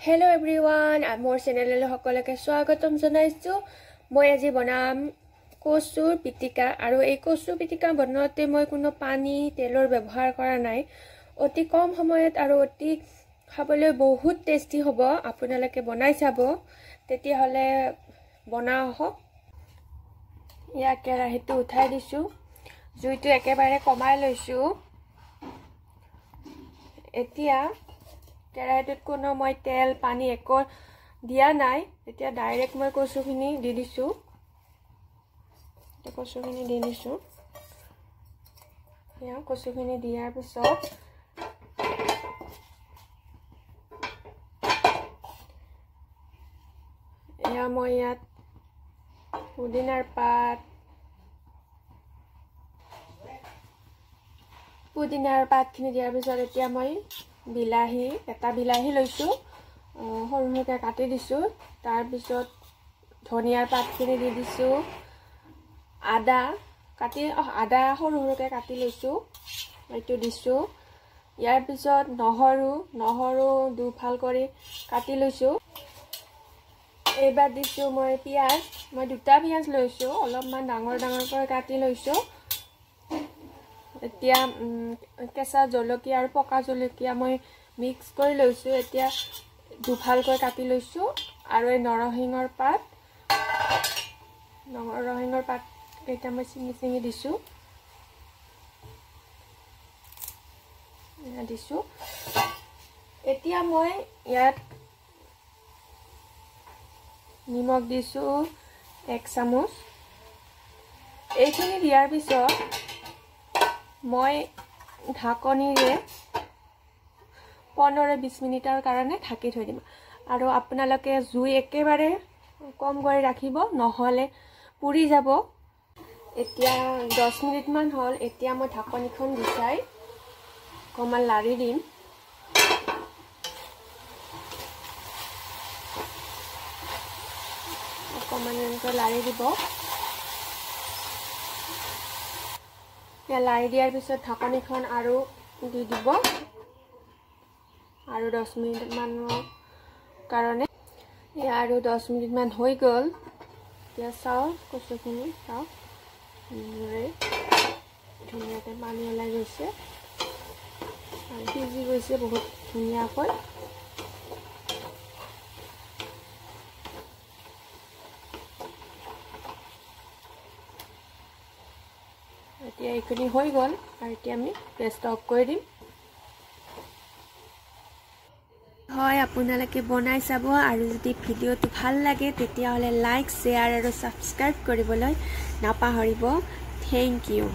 Hello everyone, মোৰ চেনেললৈ সকলোকে স্বাগতম জনাইছো। মই আজি বনাম কচুৰ পিটিকা আৰু এই কচু পিটিকা বনাওঁতে মই কোনো পানী তেলৰ ব্যৱহাৰ কৰা নাই। অতি কম সময়ত আৰু অতি খাবলৈ বহুত টেষ্টি হ'ব। আপোনালোকে বনাই চাব। তেতিয়া হলে বনাও হওক। ইয়া কেৰাহীটো উঠাই দিছো। জুইটো একেবাৰে কমাই লৈছো। এতিয়া কেৰাহীটোত কোনো মই তেল পানী একো দিয়া নাই। এতিয়া ডাইৰেক্ট মই কচুখিনি দি দিছো। কচুখিনি দি দিছো। ইয়া কচুখিনি দিয়াৰ পিছত ইয়া মই ইয়াত পুদিনাৰ পাতখিনি দিয়াৰ পিছত এতিয়া মই এটা বিলাহী লৈছো, সৰু সৰুকৈ কাটি দিছো। তাৰ পিছত ধনিয়াৰ পাতখিনি দি দিছো। আদা সৰু সৰুকৈ কাটি লৈছো, এইটো দিছো। ইয়াৰ পিছত নহৰু দুফাল কৰি কাটি লৈছো। এইবাৰ দিছো মই পিয়াজ। মই দুটা পিয়াজ লৈছো, অলপমান ডাঙৰ ডাঙৰকৈ কাটি লৈছো। এতিয়া কেঁচা জলকীয়া আৰু পকা জলকীয়া মই মিক্স কৰি লৈছো। এতিয়া দুফালকৈ কাটি লৈছো আৰু এই নৰসিংহৰ পাত কেইটা মই চিঙি দিছো। এতিয়া মই ইয়াত নিমখ দিছো 1 চামুচ। এইখিনি দিয়াৰ পিছত মই ঢাকনিৰে 15-20 মিনিটৰ কাৰণে ঢাকি থৈ দিম। আৰু আপোনালোকে জুই একেবাৰে কম কৰি ৰাখিব, নহলে পুৰি যাব। এতিয়া 10 মিনিট মান হ'ল। এতিয়া মই ঢাকনিখন গুচাই অকমান লাৰি দিম। অকমান এনেকৈ লাৰি দিব। লাৰি দিয়াৰ পিছত ঢাকনিখন আৰু দি দিব আৰু 10 মিনিট মানৰ কাৰণে। আৰু 10 মিনিট মান হৈ গ'ল। এতিয়া চাও কচুখিনি চাও ধুনীয়াকৈ পানী ওলাই গৈছে আৰু সিজি গৈছে বহুত ধুনীয়াকৈ। এতিয়া এইখিনি হৈ গ'ল আৰু এতিয়া আমি গেছটো অফ কৰি দিম। হয়, আপোনালোকে বনাই চাব আৰু যদি ভিডিঅ'টো ভাল লাগে তেতিয়াহ'লে লাইক, শ্বেয়াৰ আৰু ছাবস্ক্ৰাইব কৰিবলৈ নাপাহৰিব। Thank U.